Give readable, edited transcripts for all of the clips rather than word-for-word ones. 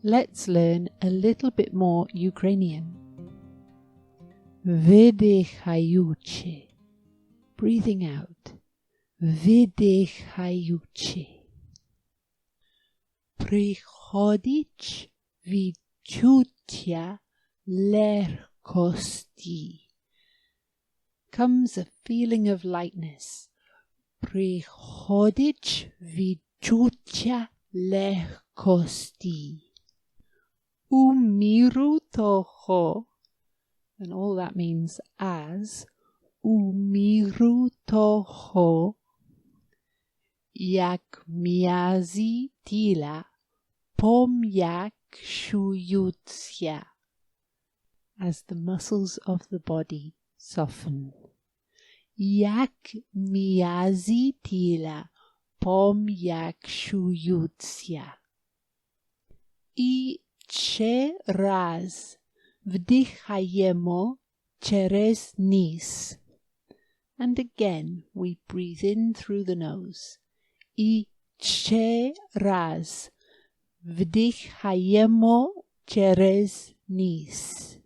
Let's learn a little bit more Ukrainian. Wydychaючи. Breathing out. Wydychaючи. Приходить відчуття легкості. Comes a feeling of lightness. Приходить відчуття легкості. У міру того, and all that means as, у міру того, як м'язи тіла пом'якшуються, as the muscles of the body soften. Як м'язи тіла пом'якшуються. І ще раз вдихаємо через ніс. And again we breathe in through the nose. І ще раз вдихаємо через ніс.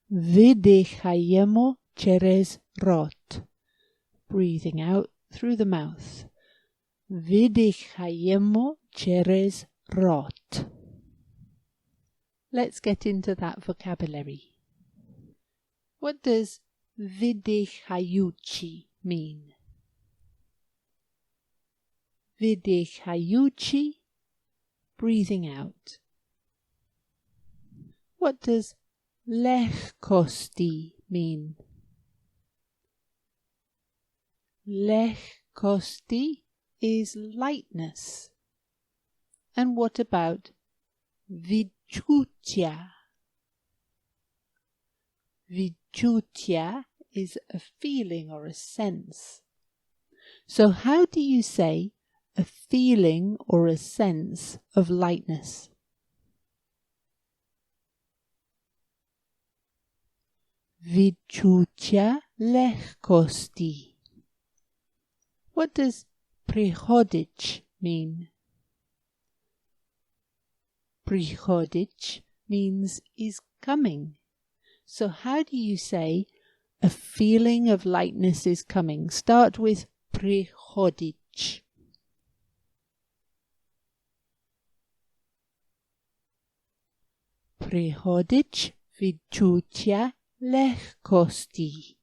Видихаємо через рот. Breathing out through the mouth. Видихаємо через рот. Let's get into that vocabulary. What does wydychaючи mean? Wydychaючи, breathing out. What does легкості mean? Легкості is lightness. And what about відчуття? Відчуття is a feeling or a sense. So how do you say a feeling or a sense of lightness? Відчуття легкості. What does приходить mean? Приходить means is coming. So how do you say a feeling of lightness is coming? Start with приходить. Приходить відчуття легкості.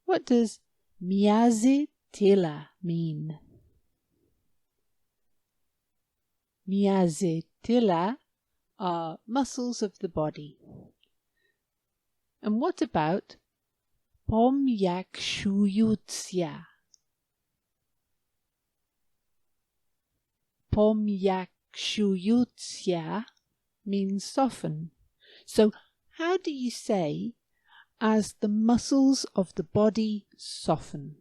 What does м'язи тіла mean? М'язи тіла are muscles of the body. And what about пом'якшуються? Пом'якшуються means soften. So how do you say as the muscles of the body soften?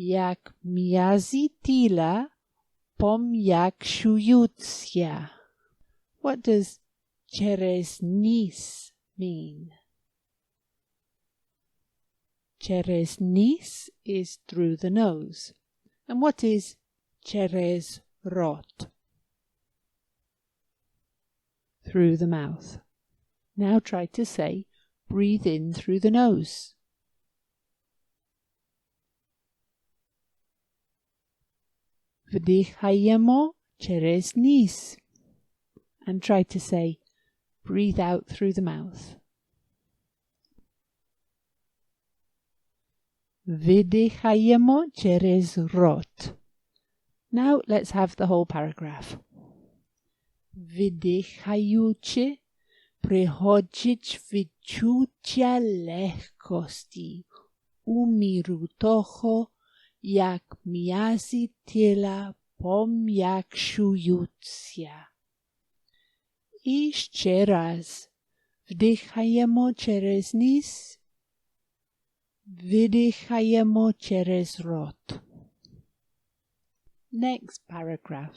Як м'язи тіла пом'якшуються. What does через ніс mean? Через ніс is through the nose. And what is через рот? Through the mouth. Now try to say, breathe in through the nose. Вдихаємо через ніс. And try to say, breathe out through the mouth. Видихаємо через рот. Now let's have the whole paragraph. Видихаючи, приходить відчуття легкості у міру того, як м'язи тіла пом'якшуються. І ще раз вдихаємо через ніс. Видихаємо через рот. Next paragraph.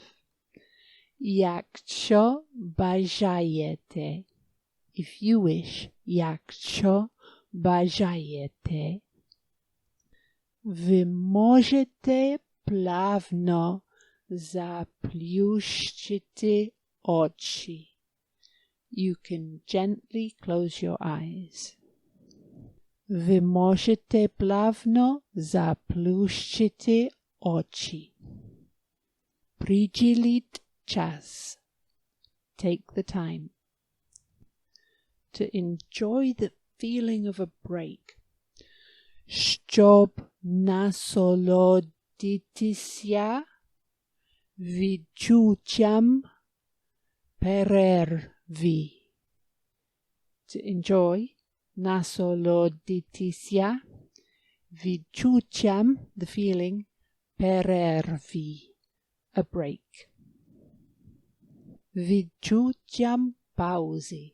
Якщо бажаєте, if you wish, якщо бажаєте. Ви можете плавно заплющити очі. You can gently close your eyes. Ви можете плавно заплющити очі. Приділіть час. Take the time. To enjoy the feeling of a break. Щоб насолодитися відчуттям перерви. To enjoy, насолодитися відчуттям, the feeling, перерви, a break. Відчуттям паузи,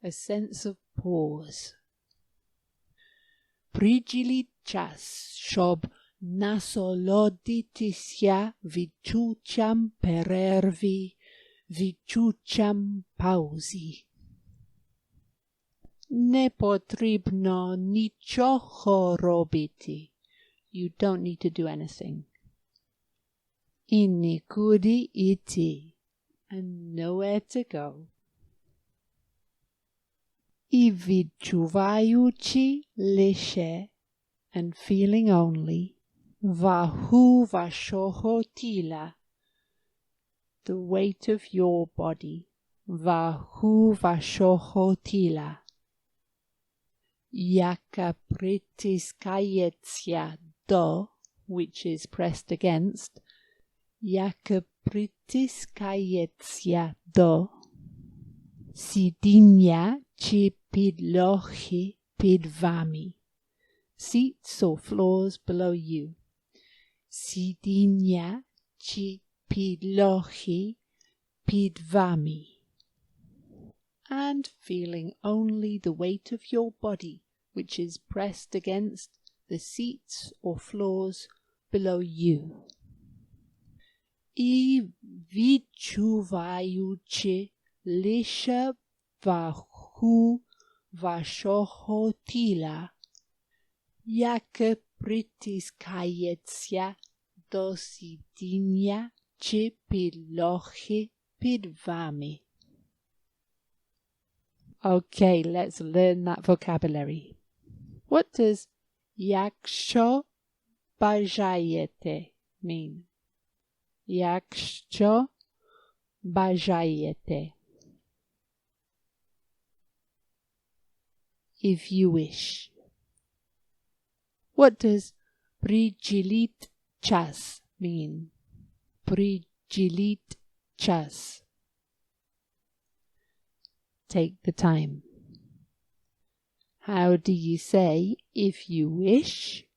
a sense of pause. Приділіть час, щоб насолодитися відчуттям перерви, відчуттям паузи. Не потрібно нічого робити. You don't need to do anything. І нікуди йти. And nowhere to go. І відчуваючи лише, and feeling only, вагу вашого тіла, the weight of your body, вагу вашого тіла, яка притискається до, which is pressed against, яка притискається до сидіння чи підлоги під вами. Seats or floors below you. Сидіння чи підлоги під вами. And feeling only the weight of your body, which is pressed against the seats or floors below you. І відчуваючи лише вагу вашого тіла, яке притискається до сидіння чи підлоги під вами. Okay, let's learn that vocabulary. What does якщо бажаєте mean? Якщо бажаєте. If you wish. What does приділіть час mean? Приділіть час. Take the time. How do you say if you wish?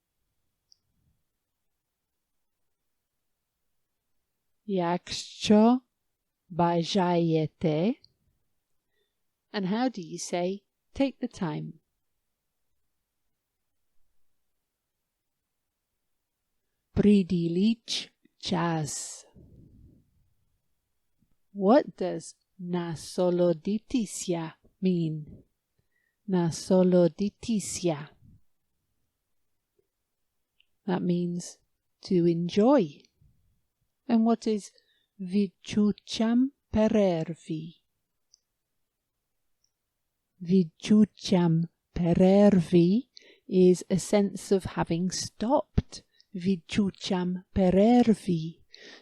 Якщо бажаєте. And how do you say take the time? Приділіть час. What does насолодитися mean? Насолодитися. That means to enjoy. And what is відчуттям перерви? Відчуттям перерви is a sense of having stopped. Відчуттям перерви.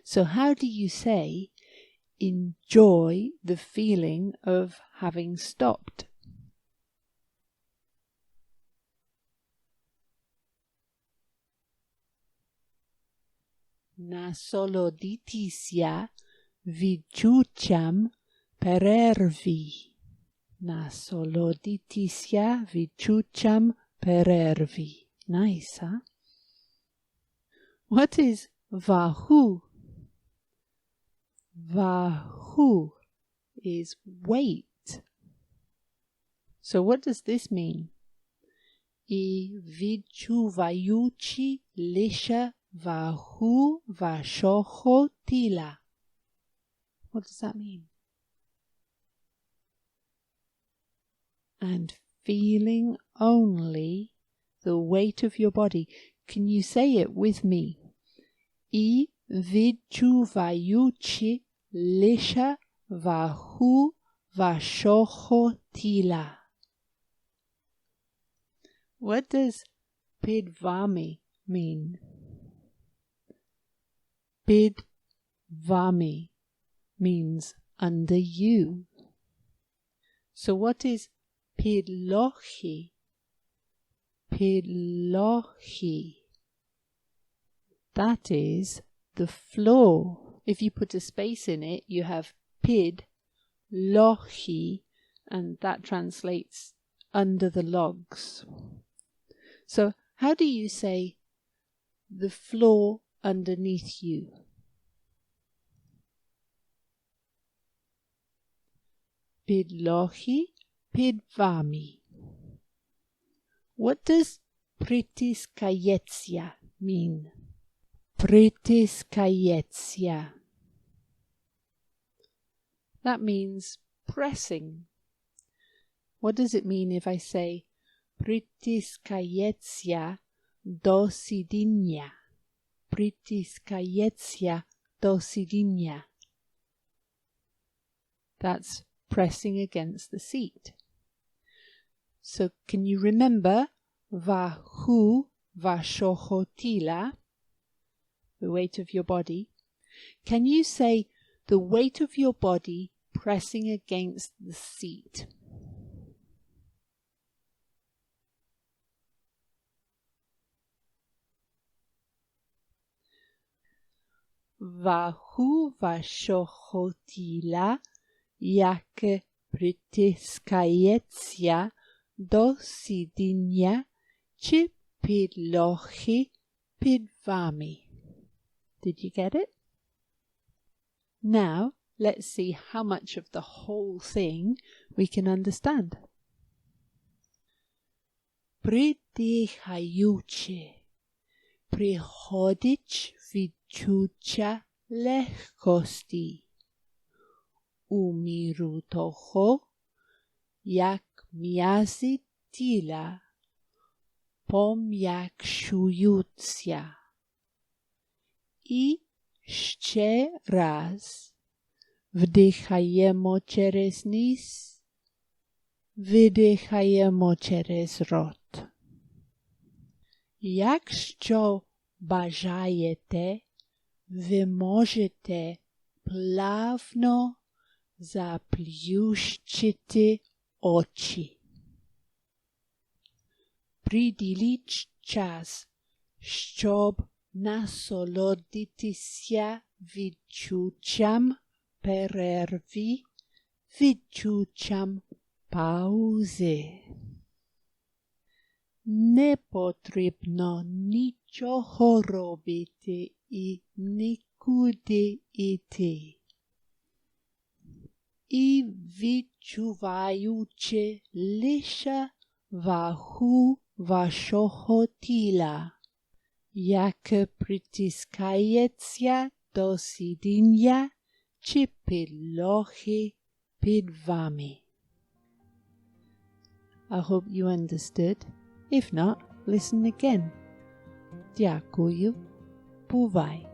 So how do you say enjoy the feeling of having stopped? Насолодитися відчуттям перерви. Насолодитися відчуттям перерви. Nice, huh? What is вагу? Вагу is weight. So what does this mean? І відчуваючи лише вагу вашого тіла. What does that mean? And feeling only the weight of your body. Can you say it with me? I відчуваючи лише вагу вашого тіла. What does під вами mean? Під вами means under you. So what is підлоги? Підлоги. That is the floor. If you put a space in it, you have підлоги, and that translates under the logs. So how do you say the floor underneath you? Підлоги під вами. What does притискається mean? Притискається. That means pressing. What does it mean if I say притискається до сидіння? Притискається до сидіння. That's pressing against the seat. So can you remember вагу вашого тіла, the weight of your body? Can you say the weight of your body pressing against the seat? Вагу вашого тіла, яке притискається до сидіння чи підлоги під вами. Did you get it? Now, let's see how much of the whole thing we can understand. Придихаючи, приходить відчуття легкості. У міру того, як м'язи тіла пом'якшуються. І ще раз вдихаємо через ніс, видихаємо через рот. Якщо бажаєте, ви можете плавно заплющити очі. Приділіть час, щоб насолодитися відчуттям перерви, відчуттям паузи. Не потрібно нічого робити і нікуди йти. І відчуваючи лише вагу вашого тіла, яке притискається до сидіння чи підлоги під вами. I hope you understood. If not, listen again. Дякую. Бувай.